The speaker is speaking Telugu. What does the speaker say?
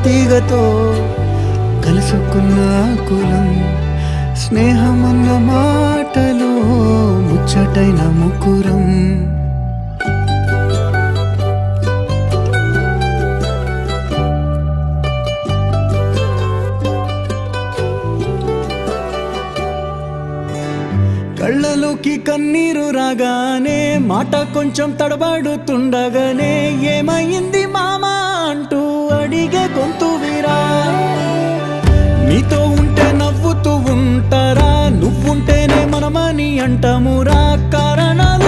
తీగతో కలుసుకున్న కులం స్నేహమన్న మాటలో ముచ్చటైన ముకురం కళ్ళలోకి కన్నీరు రాగానే మాట కొంచెం తడబడుతుండగానే ఏమైంది మామా అంటూ అడిగే గొంతు వీరా నీతో ఉంటే నవ్వుతూ ఉంటారా నువ్వుంటేనే మనమని అంటామురా